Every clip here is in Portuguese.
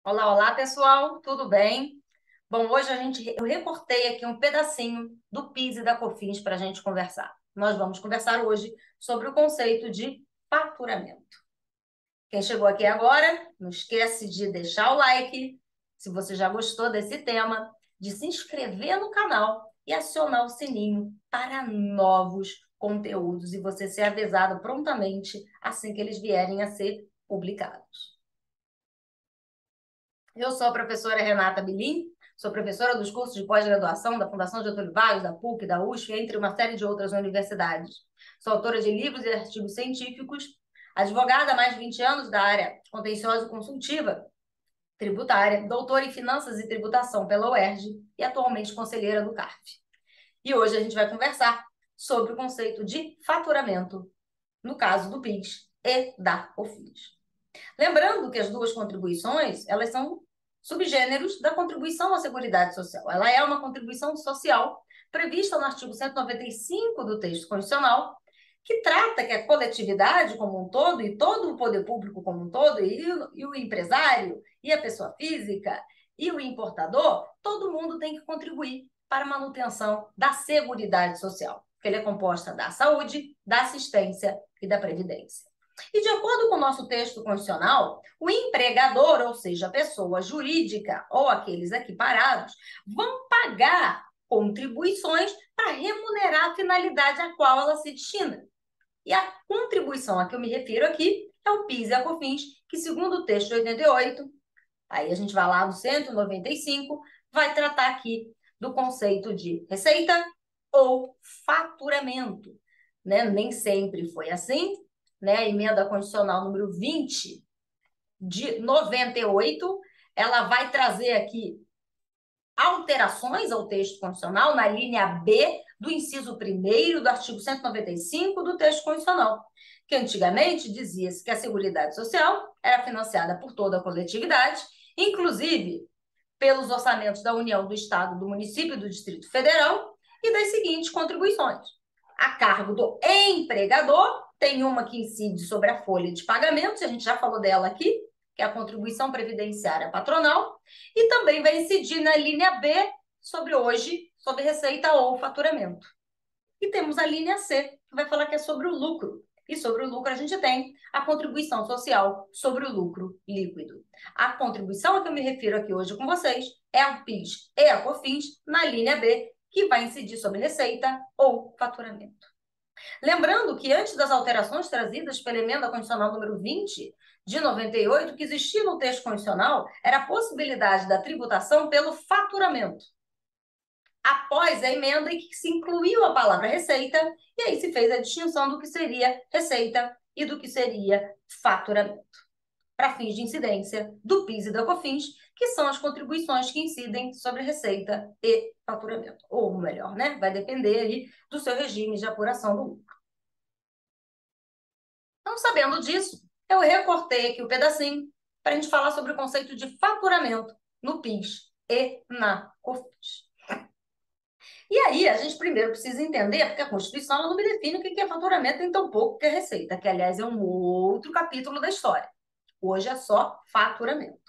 Olá, olá, pessoal, tudo bem? Bom, hoje eu recortei aqui um pedacinho do PIS e da COFINS para a gente conversar. Nós vamos conversar hoje sobre o conceito de faturamento. Quem chegou aqui agora, não esquece de deixar o like, se você já gostou desse tema, de se inscrever no canal e acionar o sininho para novos conteúdos e você ser avisado prontamente assim que eles vierem a ser publicados. Eu sou a professora Renata Bilim, sou professora dos cursos de pós-graduação da Fundação Getúlio Vargas, da PUC, da USP, entre uma série de outras universidades. Sou autora de livros e artigos científicos, advogada há mais de 20 anos da área contenciosa e consultiva tributária, doutora em Finanças e Tributação pela UERJ e atualmente conselheira do CARF. E hoje a gente vai conversar sobre o conceito de faturamento, no caso do PIS e da COFINS. Lembrando que as duas contribuições, elas são subgêneros da contribuição à Seguridade Social. Ela é uma contribuição social prevista no artigo 195 do texto constitucional, que trata que a coletividade como um todo, e todo o poder público como um todo, e o empresário, e a pessoa física, e o importador, todo mundo tem que contribuir para a manutenção da Seguridade Social, que ela é composta da saúde, da assistência e da previdência. E de acordo com o nosso texto constitucional, o empregador, ou seja, a pessoa jurídica ou aqueles equiparados, vão pagar contribuições para remunerar a finalidade a qual ela se destina. E a contribuição a que eu me refiro aqui é o PIS e a COFINS, que segundo o texto de 88, aí a gente vai lá no 195, vai tratar aqui do conceito de receita ou faturamento. Né? Nem sempre foi assim, né? A emenda constitucional número 20 de 98, ela vai trazer aqui alterações ao texto constitucional na linha B do inciso 1º do artigo 195 do texto constitucional, que antigamente dizia-se que a Seguridade Social era financiada por toda a coletividade, inclusive pelos orçamentos da União, do Estado, do município e do Distrito Federal, e das seguintes contribuições. A cargo do empregador, tem uma que incide sobre a folha de pagamentos, a gente já falou dela aqui, que é a contribuição previdenciária patronal, e também vai incidir na linha B, sobre receita ou faturamento. E temos a linha C, que vai falar que é sobre o lucro. E sobre o lucro a gente tem a contribuição social sobre o lucro líquido. A contribuição a que eu me refiro aqui hoje com vocês é o PIS e a COFINS na linha B, que vai incidir sobre receita ou faturamento. Lembrando que antes das alterações trazidas pela emenda constitucional número 20 de 98, o que existia no texto constitucional era a possibilidade da tributação pelo faturamento. Após a emenda em que se incluiu a palavra receita, e aí se fez a distinção do que seria receita e do que seria faturamento, para fins de incidência do PIS e da COFINS, que são as contribuições que incidem sobre receita e faturamento. Ou melhor, né? Vai depender aí do seu regime de apuração do lucro. Então, sabendo disso, eu recortei aqui o pedacinho para a gente falar sobre o conceito de faturamento no PIS e na COFINS. E aí, a gente primeiro precisa entender, porque a Constituição ela não me define o que é faturamento, nem tampouco o que é receita, que, aliás, é um outro capítulo da história. Hoje é só faturamento.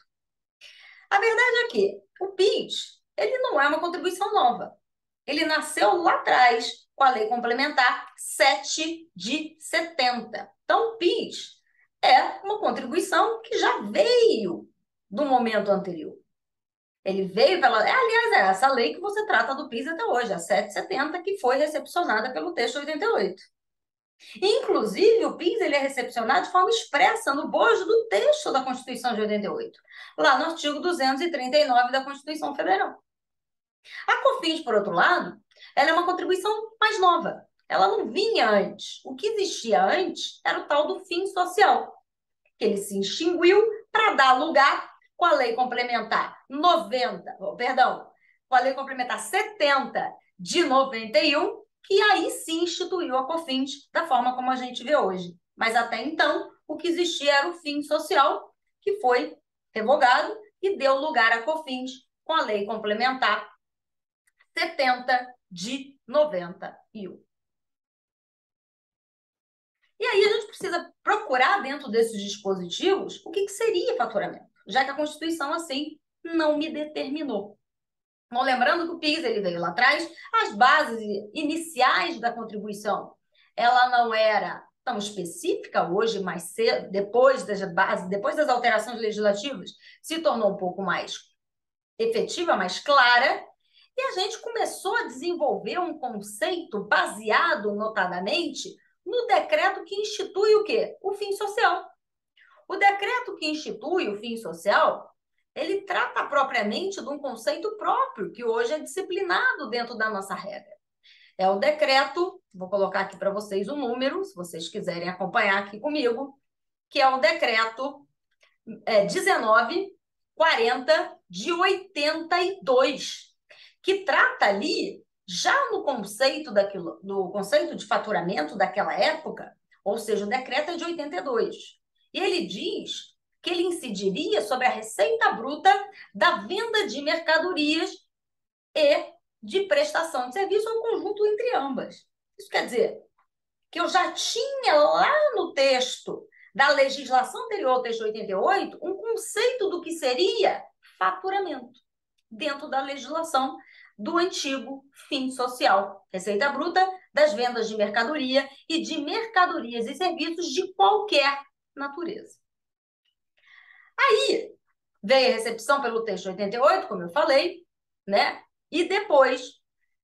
A verdade é que o PIS, ele não é uma contribuição nova. Ele nasceu lá atrás, com a Lei Complementar 7 de 70. Então, o PIS é uma contribuição que já veio do momento anterior. Ele veio pela. Aliás, é essa lei que você trata do PIS até hoje, a 770, que foi recepcionada pelo texto 88. Inclusive, o PIS ele é recepcionado de forma expressa no bojo do texto da Constituição de 88, lá no artigo 239 da Constituição Federal. A COFINS, por outro lado, ela é uma contribuição mais nova. Ela não vinha antes. O que existia antes era o tal do fim social, que ele se extinguiu para dar lugar com a Lei Complementar 90, perdão, com a Lei Complementar 70 de 91, que aí sim instituiu a COFINS da forma como a gente vê hoje. Mas até então, o que existia era o fim social, que foi revogado e deu lugar à COFINS com a Lei Complementar 70 de 91. E aí a gente precisa procurar dentro desses dispositivos o que seria faturamento, já que a Constituição, assim, não me determinou. Bom, lembrando que o PIS ele veio lá atrás, as bases iniciais da contribuição, ela não era tão específica hoje, mais cedo, depois das bases, depois das alterações legislativas, se tornou um pouco mais efetiva, mais clara, e a gente começou a desenvolver um conceito baseado, notadamente, no decreto que institui o quê? O fim social. O decreto que institui o fim social, ele trata propriamente de um conceito próprio, que hoje é disciplinado dentro da nossa regra. É o decreto, vou colocar aqui para vocês o número, se vocês quiserem acompanhar aqui comigo, que é o decreto 1940 de 82, que trata ali, já no conceito do conceito de faturamento daquela época, ou seja, o decreto é de 82. E ele diz que ele incidiria sobre a receita bruta da venda de mercadorias e de prestação de serviço, ou conjunto entre ambas. Isso quer dizer que eu já tinha lá no texto da legislação anterior ao texto 88 um conceito do que seria faturamento dentro da legislação do antigo fim social, receita bruta das vendas de mercadoria e de mercadorias e serviços de qualquer natureza. Aí veio a recepção pelo texto 88, como eu falei, né? E depois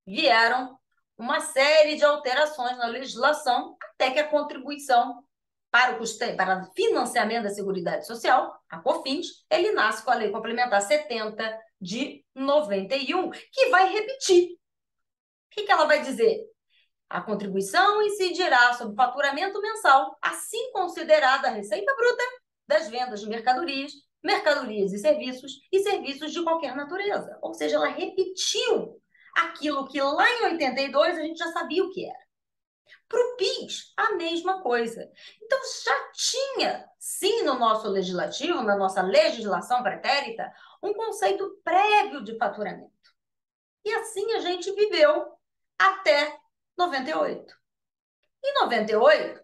vieram uma série de alterações na legislação até que a contribuição para o financiamento da Seguridade Social, a COFINS, ele nasce com a Lei Complementar 70 de 91, que vai repetir. O que ela vai dizer? A contribuição incidirá sobre o faturamento mensal, assim considerada a receita bruta das vendas de mercadorias, mercadorias e serviços de qualquer natureza. Ou seja, ela repetiu aquilo que lá em 82 a gente já sabia o que era. Para o PIS, a mesma coisa. Então, já tinha, sim, no nosso legislativo, na nossa legislação pretérita, um conceito prévio de faturamento. E assim a gente viveu até 98. Em 98,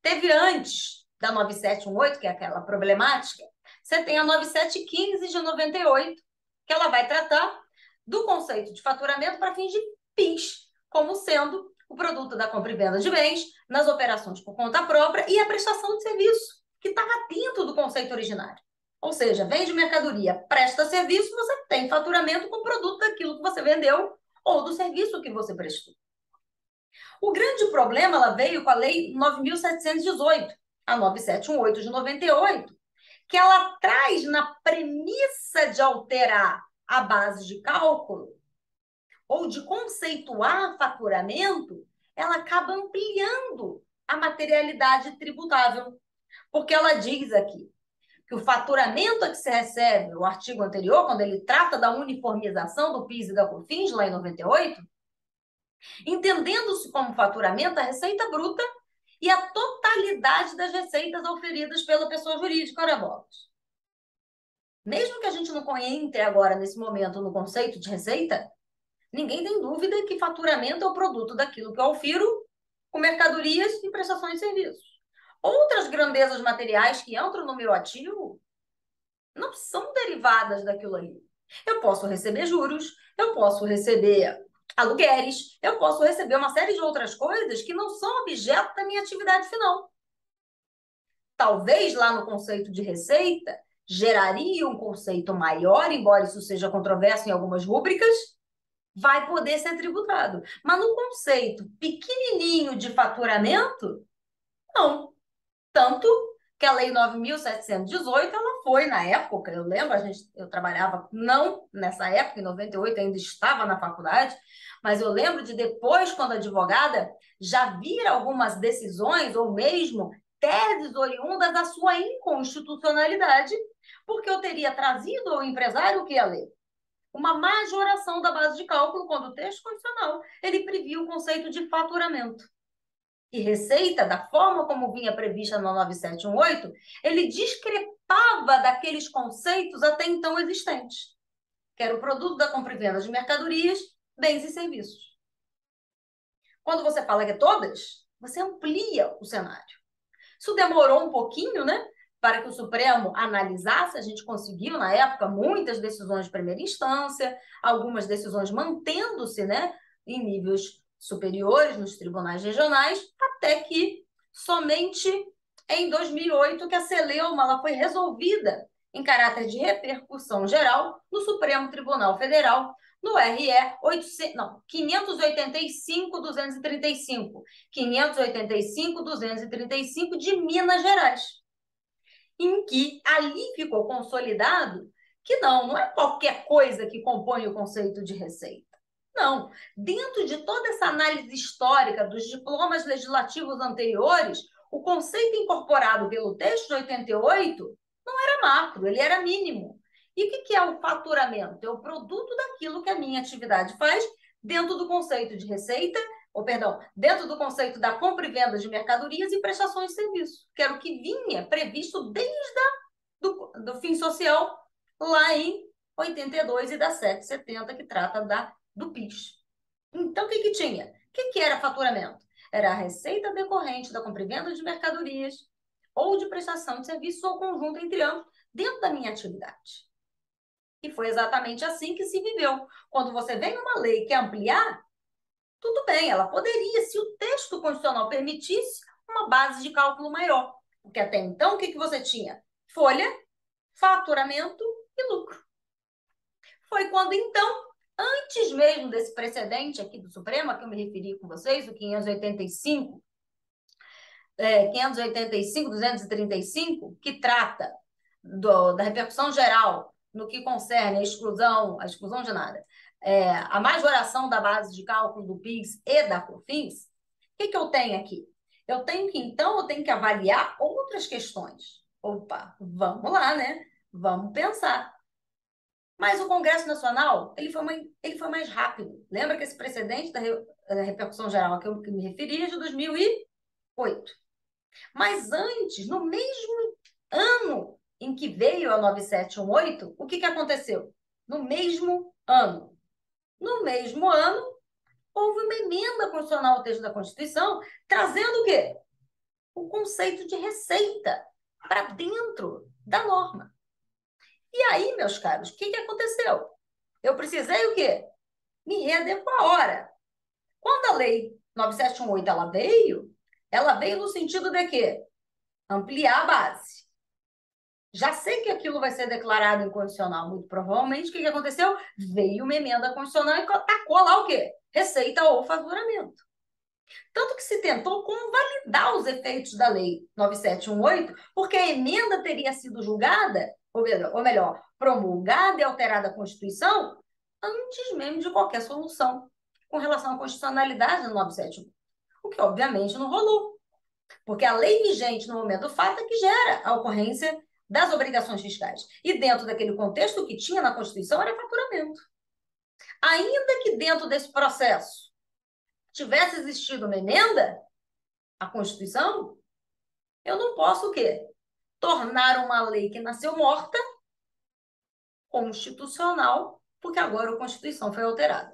teve antes da 9718, que é aquela problemática, você tem a 9715 de 98, que ela vai tratar do conceito de faturamento para fins de PIS, como sendo o produto da compra e venda de bens, nas operações por conta própria e a prestação de serviço, que estava dentro do conceito originário. Ou seja, vende mercadoria, presta serviço, você tem faturamento com o produto daquilo que você vendeu ou do serviço que você prestou. O grande problema ela veio com a Lei 9.718, a 9718 de 98, que ela traz na premissa de alterar a base de cálculo ou de conceituar faturamento, ela acaba ampliando a materialidade tributável. Porque ela diz aqui que o faturamento a que se recebe, o artigo anterior, quando ele trata da uniformização do PIS e da COFINS, lá em 98, entendendo-se como faturamento a receita bruta e a totalidade das receitas oferidas pela pessoa jurídica, ora bolas. Mesmo que a gente não entre agora, nesse momento, no conceito de receita, ninguém tem dúvida que faturamento é o produto daquilo que eu ofiro com mercadorias e prestações de serviços. Outras grandezas materiais que entram no meu ativo não são derivadas daquilo ali. Eu posso receber juros, eu posso receber aluguéis, eu posso receber uma série de outras coisas que não são objeto da minha atividade final. Talvez lá no conceito de receita geraria um conceito maior, embora isso seja controverso em algumas rúbricas, vai poder ser tributado. Mas no conceito pequenininho de faturamento, não. Tanto que a Lei 9.718, ela foi na época, eu lembro, eu trabalhava, não nessa época, em 98, ainda estava na faculdade, mas eu lembro de depois, quando advogada, já vir algumas decisões, ou mesmo teses oriundas da sua inconstitucionalidade, porque eu teria trazido ao empresário o que ia ler? Uma majoração da base de cálculo, quando o texto constitucional ele previa o conceito de faturamento. E receita, da forma como vinha prevista no 9718, ele discrepava daqueles conceitos até então existentes, que era o produto da compra e venda de mercadorias, bens e serviços. Quando você fala que é todas, você amplia o cenário. Isso demorou um pouquinho, né? Para que o Supremo analisasse, a gente conseguiu, na época, muitas decisões de primeira instância, algumas decisões mantendo-se, né, em níveis superiores, nos tribunais regionais, até que somente em 2008 que a celeuma ela foi resolvida em caráter de repercussão geral no Supremo Tribunal Federal, no RE 800, não, 585-235, 585-235 de Minas Gerais, em que ali ficou consolidado que não é qualquer coisa que compõe o conceito de receita. Não, dentro de toda essa análise histórica dos diplomas legislativos anteriores, o conceito incorporado pelo texto de 88 não era macro, ele era mínimo. E o que é o faturamento? É o produto daquilo que a minha atividade faz dentro do conceito de receita, ou perdão, dentro do conceito da compra e venda de mercadorias e prestações de serviço, que era o que vinha previsto desde do fim social lá em 82 e da 770, que trata do PIS. Então, o que tinha? O que era faturamento? Era a receita decorrente da compra e venda de mercadorias ou de prestação de serviços ou conjunto entre ambos dentro da minha atividade. E foi exatamente assim que se viveu. Quando você vem numa lei que ampliar, tudo bem, ela poderia, se o texto constitucional permitisse, uma base de cálculo maior. Porque até então, o que você tinha? Folha, faturamento e lucro. Foi quando, então, antes mesmo desse precedente aqui do Supremo, a que eu me referi com vocês, o 585, 235, que trata da repercussão geral no que concerne a exclusão de nada, a majoração da base de cálculo do PIS e da COFINS, o que eu tenho aqui? Eu tenho que avaliar outras questões. Opa, vamos lá, né? Vamos pensar. Mas o Congresso Nacional, ele foi mais rápido. Lembra que esse precedente da repercussão geral a que eu me referi é de 2008. Mas antes, no mesmo ano em que veio a 9718, o que aconteceu? No mesmo ano. No mesmo ano, houve uma emenda constitucional ao texto da Constituição, trazendo o quê? O conceito de receita para dentro da norma. E aí, meus caros, o que aconteceu? Eu precisei o quê? Me readequar. Ora, quando a lei 9718 ela veio no sentido de quê? Ampliar a base. Já sei que aquilo vai ser declarado incondicional, muito provavelmente. O que aconteceu? Veio uma emenda constitucional e tacou lá o quê? Receita ou faturamento. Tanto que se tentou convalidar os efeitos da lei 9718, porque a emenda teria sido julgada, ou melhor, promulgada e alterada a Constituição antes mesmo de qualquer solução com relação à constitucionalidade do 971. O que, obviamente, não rolou. Porque a lei vigente no momento do fato é que gera a ocorrência das obrigações fiscais. E dentro daquele contexto, o que tinha na Constituição era faturamento. Ainda que dentro desse processo tivesse existido uma emenda à Constituição, eu não posso o quê? Tornar uma lei que nasceu morta constitucional, porque agora a Constituição foi alterada.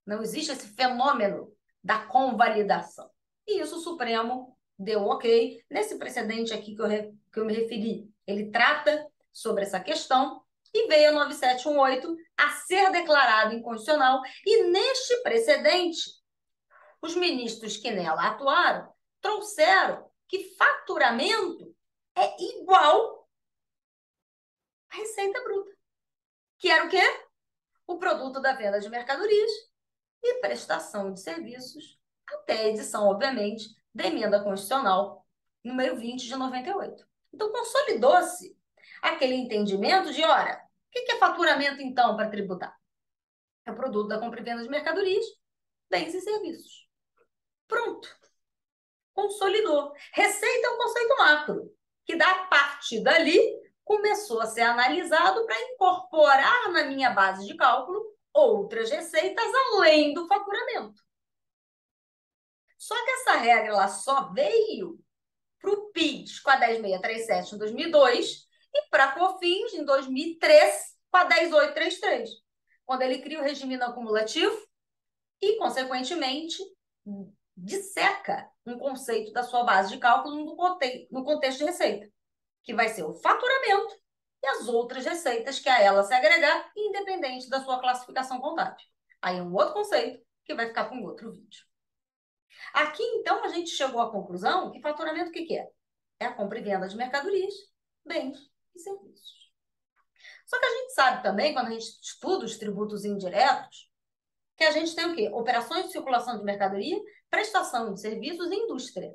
Não existe esse fenômeno da convalidação. E isso o Supremo deu ok. Nesse precedente aqui que eu me referi, ele trata sobre essa questão e veio a 9718 a ser declarado inconstitucional. E neste precedente, os ministros que nela atuaram trouxeram que faturamento é igual à receita bruta, que era o quê? O produto da venda de mercadorias e prestação de serviços, até a edição, obviamente, da emenda constitucional número 20 de 98. Então, consolidou-se aquele entendimento de, ora, o que é faturamento, então, para tributar? É o produto da compra e venda de mercadorias, bens e serviços. Pronto. Consolidou. Receita é um conceito macro, que da partir dali começou a ser analisado para incorporar na minha base de cálculo outras receitas além do faturamento. Só que essa regra ela só veio para o PIS com a 10.637 em 2002 e para a COFINS em 2003 com a 10.833, quando ele cria o regime não cumulativo e, consequentemente, disseca um conceito da sua base de cálculo no contexto de receita, que vai ser o faturamento e as outras receitas que a ela se agregar, independente da sua classificação contábil. Aí é um outro conceito que vai ficar para um outro vídeo. Aqui, então, a gente chegou à conclusão que faturamento o que é? É a compra e venda de mercadorias, bens e serviços. Só que a gente sabe também, quando a gente estuda os tributos indiretos, que a gente tem o quê? Operações de circulação de mercadoria, prestação de serviços e indústria.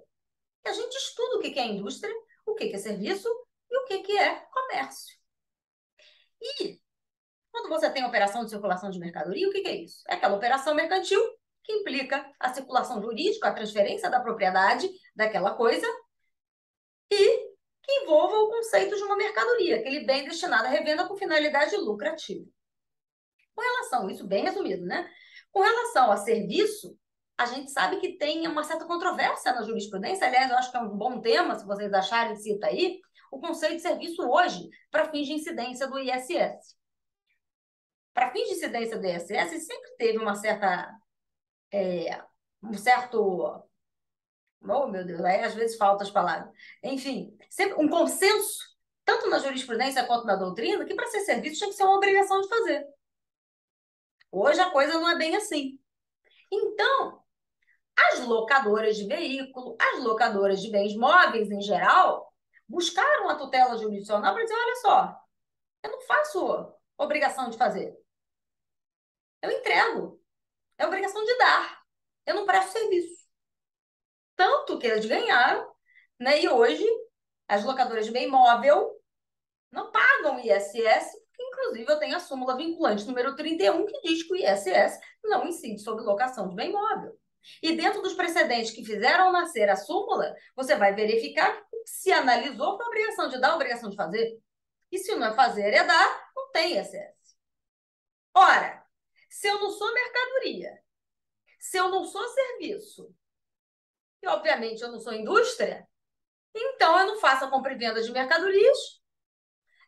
E a gente estuda o que é indústria, o que é serviço e o que é comércio. E quando você tem operação de circulação de mercadoria, o que é isso? É aquela operação mercantil que implica a circulação jurídica, a transferência da propriedade daquela coisa e que envolva o conceito de uma mercadoria, aquele bem destinado à revenda com finalidade lucrativa. Com relação a isso, bem resumido, né? Com relação a serviço, a gente sabe que tem uma certa controvérsia na jurisprudência. Aliás, eu acho que é um bom tema, se vocês acharem, cita aí, o conceito de serviço hoje, para fins de incidência do ISS. Para fins de incidência do ISS, sempre teve uma certa... um certo... Oh, meu Deus, aí às vezes faltam as palavras. Enfim, sempre um consenso, tanto na jurisprudência quanto na doutrina, que para ser serviço tinha que ser uma obrigação de fazer. Hoje a coisa não é bem assim. Então, as locadoras de veículo, as locadoras de bens móveis em geral, buscaram a tutela jurisdicional para dizer, olha só, eu não faço obrigação de fazer. Eu entrego. É obrigação de dar. Eu não presto serviço. Tanto que eles ganharam, né? E hoje as locadoras de bem móvel não pagam ISS, porque inclusive eu tenho a súmula vinculante número 31, que diz que o ISS não incide sobre locação de bem móvel. E dentro dos precedentes que fizeram nascer a súmula, você vai verificar que se analisou foi a obrigação de dar, a obrigação de fazer. E se não é fazer, é dar, não tem ISS. Ora, se eu não sou mercadoria, se eu não sou serviço, e obviamente eu não sou indústria, então eu não faço a compra e venda de mercadorias,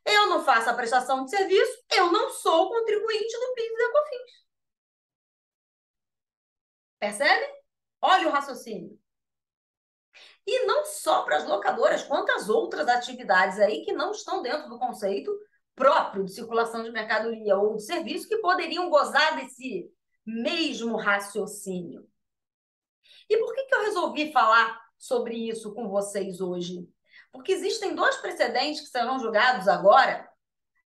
eu não faço a prestação de serviço, eu não sou contribuinte do PIS e da COFINS. Percebe? Olha o raciocínio. E não só para as locadoras, quanto as outras atividades aí que não estão dentro do conceito próprio de circulação de mercadoria ou de serviço que poderiam gozar desse mesmo raciocínio. E por que eu resolvi falar sobre isso com vocês hoje? Porque existem dois precedentes que serão julgados agora.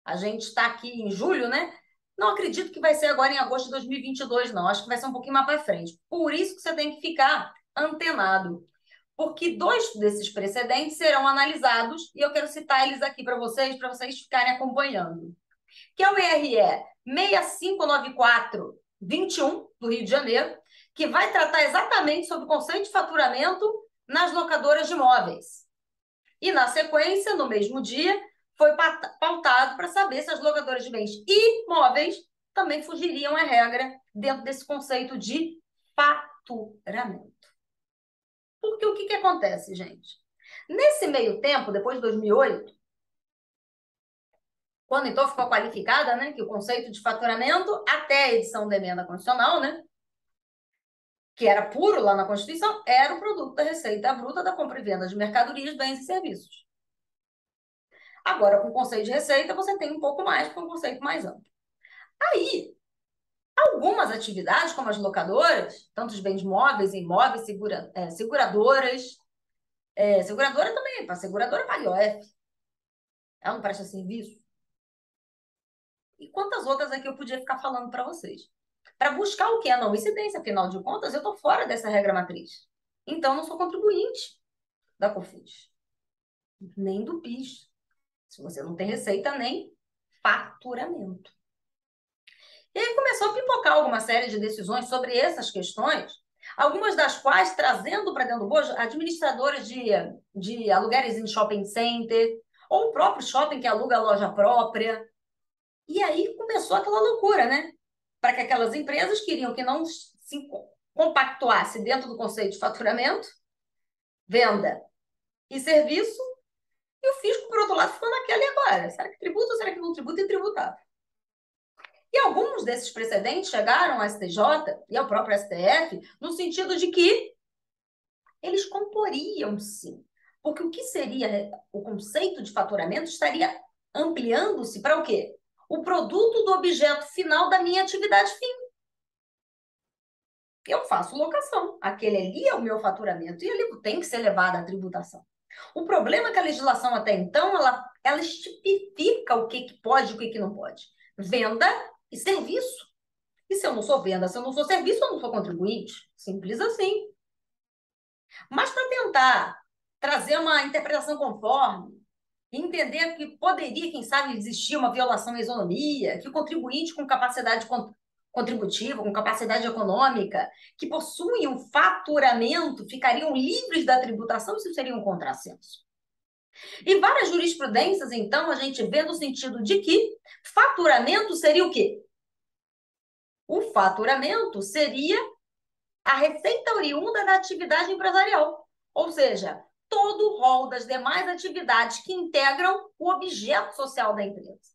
A gente está aqui em julho, né? Não acredito que vai ser agora em agosto de 2022, não. Acho que vai ser um pouquinho mais para frente. Por isso que você tem que ficar antenado. Porque dois desses precedentes serão analisados e eu quero citar eles aqui para vocês ficarem acompanhando. Que é o IRE 6594-21 do Rio de Janeiro, que vai tratar exatamente sobre o conceito de faturamento nas locadoras de imóveis. E, na sequência, no mesmo dia, foi pautado para saber se as locadoras de bens imóveis também fugiriam à regra dentro desse conceito de faturamento. Porque o que acontece, gente? Nesse meio tempo, depois de 2008, quando então ficou qualificada, né, que o conceito de faturamento, até a edição da emenda constitucional, né, que era puro lá na Constituição, era o produto da receita bruta da compra e venda de mercadorias, bens e serviços. Agora, com o conceito de receita, você tem um pouco mais, porque é um conceito mais amplo. Aí, algumas atividades, como as locadoras, tanto de bens móveis, imóveis, seguradoras, seguradora também, para seguradora paga IOF. Ela não presta serviço. E quantas outras aqui eu podia ficar falando para vocês? Para buscar o que é a não incidência, afinal de contas, eu estou fora dessa regra matriz. Então, não sou contribuinte da COFINS, nem do PIS. Se você não tem receita, nem faturamento. E aí começou a pipocar alguma série de decisões sobre essas questões, algumas das quais trazendo para dentro do bojo administradoras de aluguéis em shopping center, ou o próprio shopping que aluga a loja própria. E aí começou aquela loucura, né? Para que aquelas empresas queriam que não se compactuasse dentro do conceito de faturamento, venda e serviço, e o fisco, por outro lado, ficou naquela e agora. Será que tributa ou será que não tributa? E tributava. E alguns desses precedentes chegaram ao STJ e ao próprio STF no sentido de que Eles comporiam-se, porque o que seria o conceito de faturamento estaria ampliando-se para o quê? O produto do objeto final da minha atividade fim. Eu faço locação, aquele ali é o meu faturamento e ele tem que ser levado à tributação. O problema é que a legislação até então, ela estipifica o que pode e o que não pode. Venda e serviço. E se eu não sou venda, se eu não sou serviço, eu não sou contribuinte. Simples assim. Mas para tentar trazer uma interpretação conforme, entender que poderia, quem sabe, existir uma violação à isonomia, que o contribuinte com capacidade contributiva, com capacidade econômica, que possuem um faturamento, ficariam livres da tributação, isso seria um contrassenso. E várias jurisprudências, então, a gente vê no sentido de que faturamento seria o quê? O faturamento seria a receita oriunda da atividade empresarial, ou seja, todo o rol das demais atividades que integram o objeto social da empresa.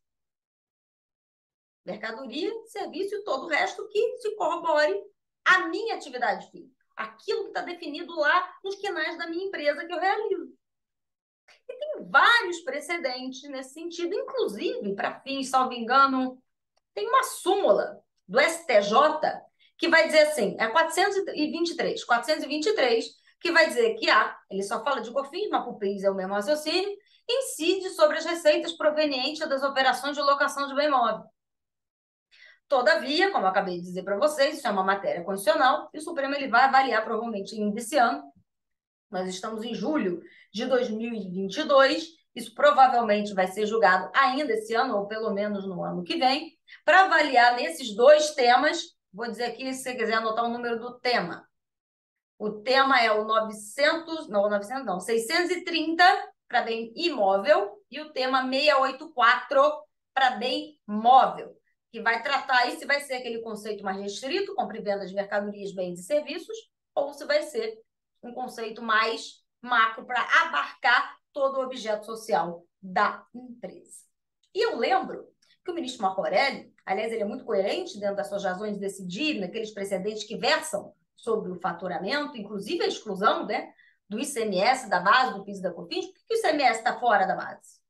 Mercadoria, serviço e todo o resto que se corrobore à minha atividade fim. Aquilo que está definido lá nos quinais da minha empresa que eu realizo. E tem vários precedentes nesse sentido, inclusive, para fins, salvo engano, tem uma súmula do STJ que vai dizer assim, é 423, que vai dizer que ele só fala de COFINS, mas o PIS é o mesmo raciocínio, incide sobre as receitas provenientes das operações de locação de bem imóvel. Todavia, como eu acabei de dizer para vocês, isso é uma matéria constitucional e o Supremo ele vai avaliar provavelmente ainda esse ano. Nós estamos em julho de 2022, isso provavelmente vai ser julgado ainda esse ano, ou pelo menos no ano que vem, para avaliar nesses dois temas. Vou dizer aqui, se você quiser anotar o número do tema. O tema é o 630 para bem imóvel e o tema 684 para bem móvel, que vai tratar aí se vai ser aquele conceito mais restrito, compra e venda de mercadorias, bens e serviços, ou se vai ser um conceito mais macro para abarcar todo o objeto social da empresa. E eu lembro que o ministro Marco Aurélio, aliás, ele é muito coerente dentro das suas razões de decidir, naqueles precedentes que versam sobre o faturamento, inclusive a exclusão, né, do ICMS, da base, do PIS e da COFINS. Por que o ICMS está fora da base?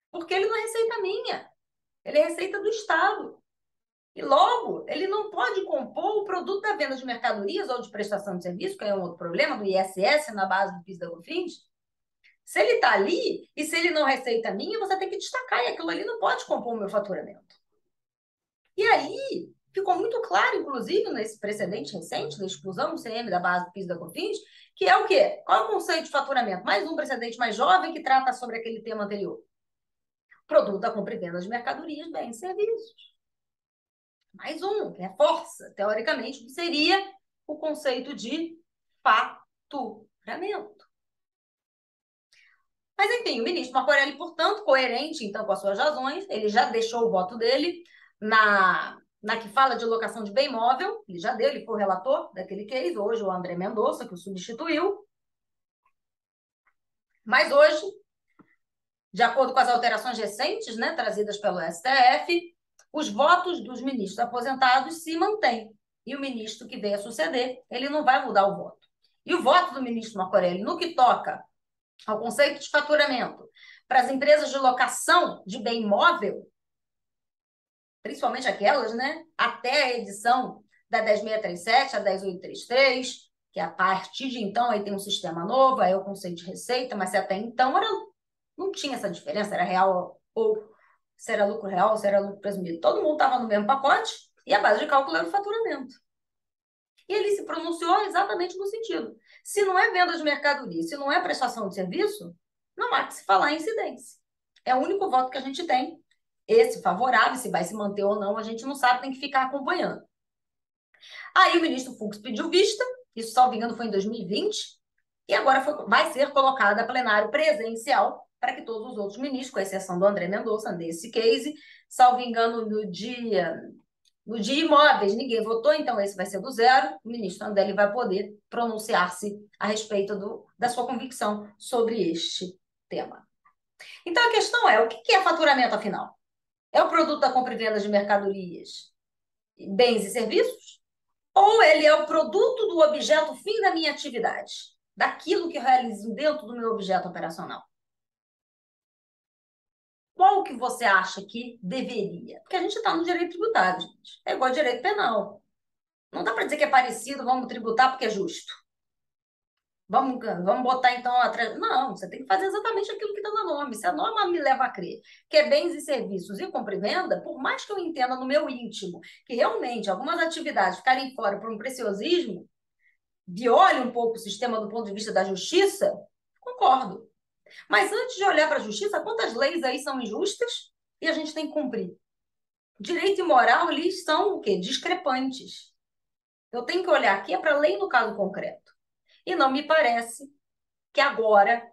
Porque ele não é receita minha, ele é receita do Estado. E logo, ele não pode compor o produto da venda de mercadorias ou de prestação de serviço, que é um outro problema, do ISS na base do PIS da COFINS. Se ele está ali e se ele não é receita minha, você tem que destacar, e aquilo ali não pode compor o meu faturamento. E aí, ficou muito claro, inclusive, nesse precedente recente da exclusão do CM da base do PIS da COFINS, que é o quê? Qual é o conceito de faturamento? Mais um precedente mais jovem que trata sobre aquele tema anterior. Produto da compra e venda de mercadorias, bens e serviços. Mais um, que reforça, teoricamente, o que seria o conceito de faturamento. Mas, enfim, o ministro Marco Aurélio, portanto, coerente, então, com as suas razões, ele já deixou o voto dele na que fala de locação de bem imóvel, ele já deu, ele foi o relator daquele case, hoje o André Mendonça, que o substituiu. Mas hoje, de acordo com as alterações recentes, né, trazidas pelo STF, os votos dos ministros aposentados se mantêm. E o ministro que veio a suceder, ele não vai mudar o voto. E o voto do ministro Marco Aurélio, no que toca ao conceito de faturamento para as empresas de locação de bem imóvel, principalmente aquelas, né, até a edição da 10.637, a 10.833, que a partir de então aí tem um sistema novo, aí é o conceito de receita, mas até então não tinha essa diferença, era real ou se era lucro real ou se era lucro presumido. Todo mundo estava no mesmo pacote e a base de cálculo era o faturamento. E ele se pronunciou exatamente no sentido. Se não é venda de mercadoria, se não é prestação de serviço, não há que se falar em incidência. É o único voto que a gente tem. Esse favorável, se vai se manter ou não, a gente não sabe, tem que ficar acompanhando. Aí o ministro Fux pediu vista, isso, salvo engano, foi em 2020, e agora vai ser colocada a plenário presencial para que todos os outros ministros, com exceção do André Mendonça, nesse case, salvo engano, no dia imóveis, ninguém votou, então esse vai ser do zero. O ministro André vai poder pronunciar-se a respeito da sua convicção sobre este tema. Então a questão é, o que é faturamento, afinal? É o produto da compra e venda de mercadorias, bens e serviços? Ou ele é o produto do objeto fim da minha atividade? daquilo que eu realizo dentro do meu objeto operacional. Qual que você acha que deveria? Porque a gente está no direito tributário, gente. É igual ao direito penal. Não dá para dizer que é parecido, vamos tributar porque é justo. Vamos botar então atrás. Não, você tem que fazer exatamente aquilo que está na norma. Se a norma me leva a crer que é bens e serviços e compra e venda, por mais que eu entenda no meu íntimo que realmente algumas atividades ficarem fora por um preciosismo, viole um pouco o sistema do ponto de vista da justiça, concordo. Mas antes de olhar para a justiça, quantas leis aí são injustas e a gente tem que cumprir? Direito e moral, eles são o quê? Discrepantes. Eu tenho que olhar aqui para a lei no caso concreto. E não me parece que agora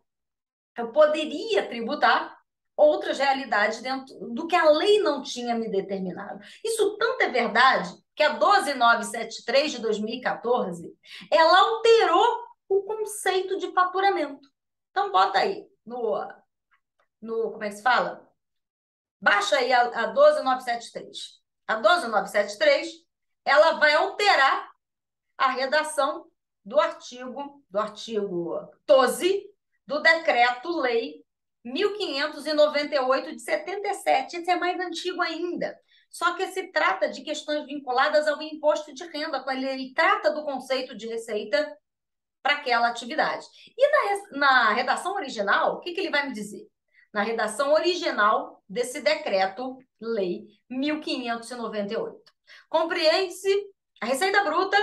eu poderia tributar outras realidades dentro do que a lei não tinha me determinado. Isso tanto é verdade que a 12973 de 2014, ela alterou o conceito de faturamento. Então, bota aí como é que se fala? Baixa aí a 12973. A 12973, ela vai alterar a redação do artigo 12 do Decreto-Lei 1598 de 77. Esse é mais antigo ainda. Só que se trata de questões vinculadas ao imposto de renda, quando ele trata do conceito de receita para aquela atividade. E na redação original, o que ele vai me dizer? Na redação original desse Decreto-Lei 1598. Compreende-se a receita bruta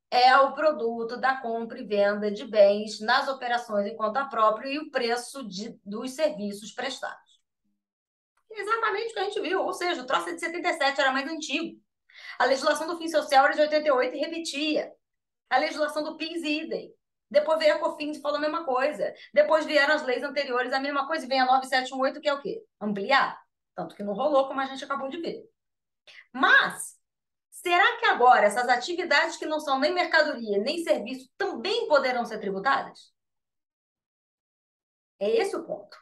é o produto da compra e venda de bens nas operações em conta própria e o preço dos serviços prestados. Exatamente o que a gente viu, ou seja, o troço é de 77, era mais antigo. A legislação do fim social era de 88 e repetia. A legislação do PIS idem. Depois veio a COFINS e falou a mesma coisa. Depois vieram as leis anteriores, a mesma coisa, e vem a 9718, que é o quê? Ampliar. Tanto que não rolou, como a gente acabou de ver. Mas será que agora essas atividades que não são nem mercadoria, nem serviço, também poderão ser tributadas? É esse o ponto.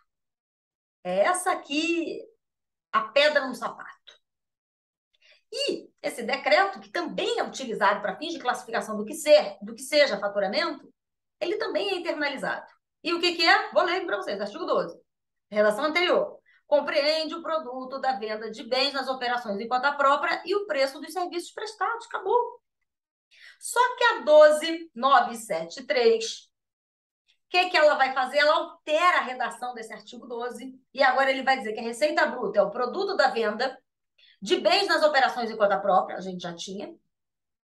É essa aqui a pedra no sapato. E esse decreto, que também é utilizado para fins de classificação do que seja faturamento, ele também é internalizado. E o que é? Vou ler para vocês, artigo 12. Redação anterior. Compreende o produto da venda de bens nas operações em conta própria e o preço dos serviços prestados. Acabou. Só que a 12973, o que ela vai fazer? Ela altera a redação desse artigo 12 e agora ele vai dizer que a receita bruta é o produto da venda de bens nas operações em conta própria, a gente já tinha.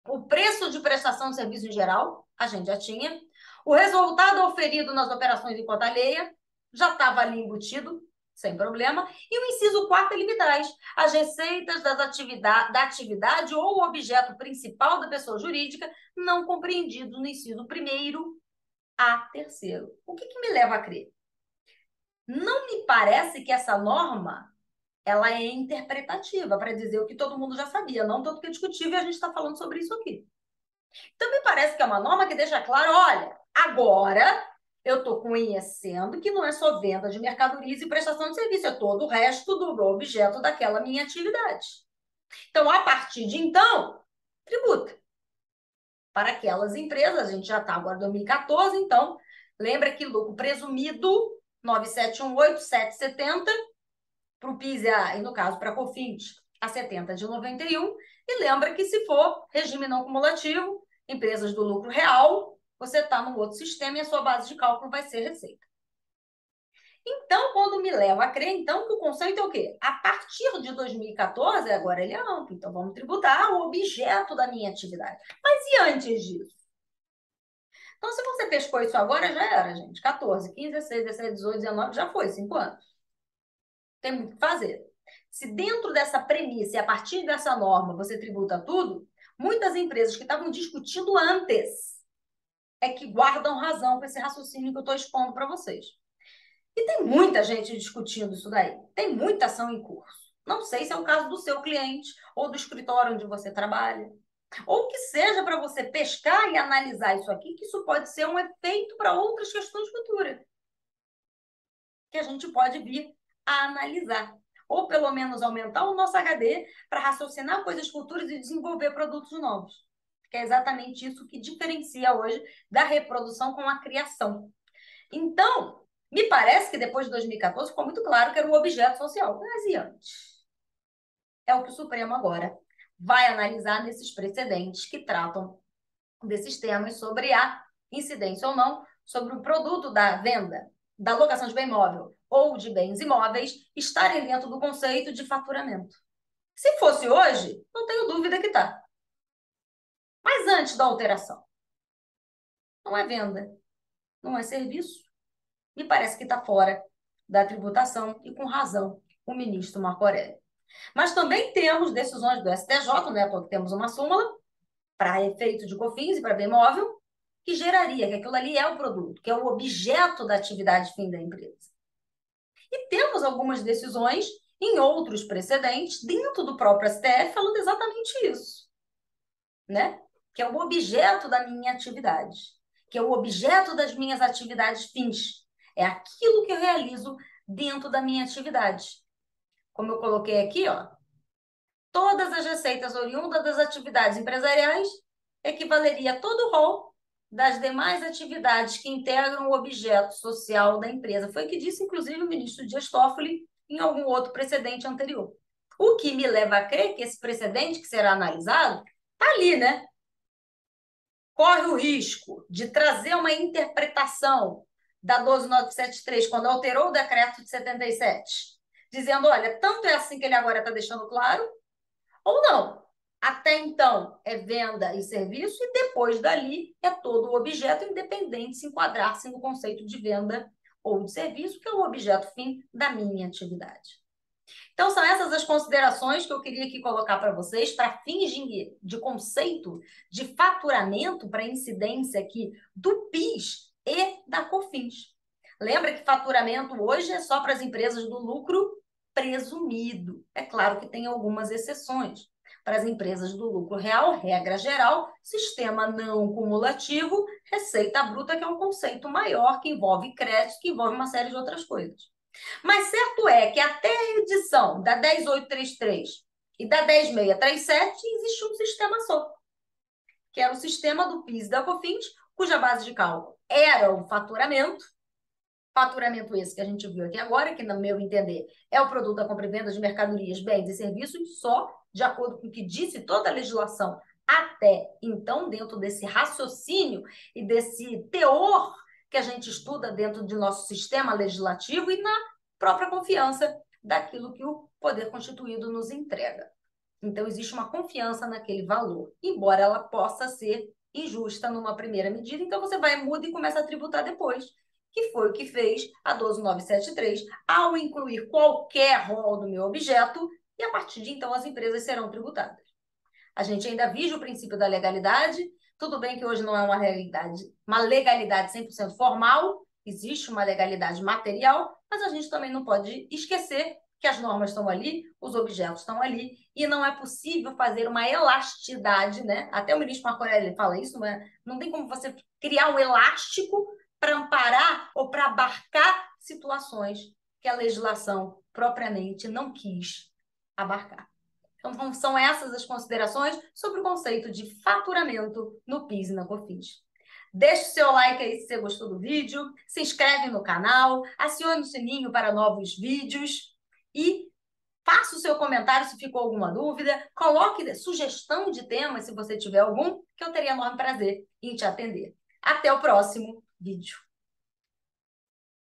O preço de prestação de serviço em geral, a gente já tinha. O resultado oferido nas operações em conta alheia, já estava ali embutido, sem problema. E o inciso 4 ele me traz as receitas da atividade ou o objeto principal da pessoa jurídica não compreendido no inciso 1º a 3º. O que me leva a crer? Não me parece que essa norma ela é interpretativa para dizer o que todo mundo já sabia, não tanto que é discutível e a gente está falando sobre isso aqui. Então, me parece que é uma norma que deixa claro, olha, agora eu estou conhecendo que não é só venda de mercadorias e prestação de serviço, é todo o resto do objeto daquela minha atividade. Então, a partir de então, tributa. Para aquelas empresas, a gente já está agora em 2014, então, lembra que lucro presumido, 9718, 770, para o PIS e, no caso, para a COFINS, a 70 de 91, e lembra que se for regime não cumulativo, empresas do lucro real, você está num outro sistema e a sua base de cálculo vai ser receita. Então, quando me leva a crer, então, que o conceito é o quê? A partir de 2014, agora ele é amplo, então vamos tributar o objeto da minha atividade. Mas e antes disso? Então, se você pescou isso agora, já era, gente. 14, 15, 16, 17, 18, 19, já foi, 5 anos. Tem muito o que fazer. Se dentro dessa premissa e a partir dessa norma você tributa tudo, muitas empresas que estavam discutindo antes é que guardam razão com esse raciocínio que eu estou expondo para vocês. E tem muita gente discutindo isso daí. Tem muita ação em curso. Não sei se é o caso do seu cliente ou do escritório onde você trabalha. Ou que seja para você pescar e analisar isso aqui, que isso pode ser um efeito para outras questões futuras. Que a gente pode vir a analisar. Ou pelo menos aumentar o nosso HD para raciocinar coisas futuras e desenvolver produtos novos. que é exatamente isso que diferencia hoje da reprodução com a criação. Então, me parece que depois de 2014 ficou muito claro que era um objeto social. Mas e antes? É o que o Supremo agora vai analisar nesses precedentes que tratam desses temas sobre a incidência ou não sobre o produto da venda, da locação de bem imóvel ou de bens imóveis estarem dentro do conceito de faturamento. Se fosse hoje, não tenho dúvida que está. Mas antes da alteração, não é venda, não é serviço. Me parece que está fora da tributação e com razão o ministro Marco Aurélio. Mas também temos decisões do STJ, né, porque temos uma súmula para efeito de COFINS e para bem imóvel, que geraria, que aquilo ali é o produto, que é o objeto da atividade fim da empresa. E temos algumas decisões em outros precedentes, dentro do próprio STF, falando exatamente isso, né? Que é o objeto da minha atividade, que é o objeto das minhas atividades fins. É aquilo que eu realizo dentro da minha atividade. Como eu coloquei aqui, ó, todas as receitas oriundas das atividades empresariais equivaleria a todo o rol das demais atividades que integram o objeto social da empresa. Foi o que disse, inclusive, o ministro Dias Toffoli em algum outro precedente anterior. O que me leva a crer que esse precedente que será analisado está ali, né? Corre o risco de trazer uma interpretação da 12973, quando alterou o decreto de 77, dizendo, olha, tanto é assim que ele agora está deixando claro, ou não. Até então é venda e serviço, e depois dali é todo o objeto, independente se enquadrar-se no conceito de venda ou de serviço, que é o objeto fim da minha atividade. Então, são essas as considerações que eu queria aqui colocar para vocês, para fins de conceito de faturamento, para incidência aqui do PIS e da COFINS. Lembra que faturamento hoje é só para as empresas do lucro presumido. É claro que tem algumas exceções. Para as empresas do lucro real, regra geral, sistema não cumulativo, receita bruta, que é um conceito maior, que envolve crédito, que envolve uma série de outras coisas. Mas certo é que até a edição da 10833 e da 10637 existe um sistema só, que era o sistema do PIS e da COFINS, cuja base de cálculo era o faturamento esse que a gente viu aqui agora, que, no meu entender, é o produto da compra e venda de mercadorias, bens e serviços, só de acordo com o que disse toda a legislação até então, dentro desse raciocínio e desse teor que a gente estuda dentro de nosso sistema legislativo e na própria confiança daquilo que o poder constituído nos entrega. Então, existe uma confiança naquele valor, embora ela possa ser injusta numa primeira medida, então você vai, muda e começa a tributar depois, que foi o que fez a 12973, ao incluir qualquer rol do meu objeto, e a partir de então as empresas serão tributadas. A gente ainda vige o princípio da legalidade, tudo bem que hoje não é uma legalidade 100% formal, existe uma legalidade material, mas a gente também não pode esquecer que as normas estão ali, os objetos estão ali, e não é possível fazer uma elasticidade, né? Até o ministro Marco Aurélio fala isso, não tem como você criar um elástico para amparar ou para abarcar situações que a legislação propriamente não quis abarcar. Então, são essas as considerações sobre o conceito de faturamento no PIS e na COFINS. Deixe o seu like aí se você gostou do vídeo, se inscreve no canal, acione o sininho para novos vídeos e faça o seu comentário se ficou alguma dúvida, coloque sugestão de tema se você tiver algum, que eu teria enorme prazer em te atender. Até o próximo vídeo.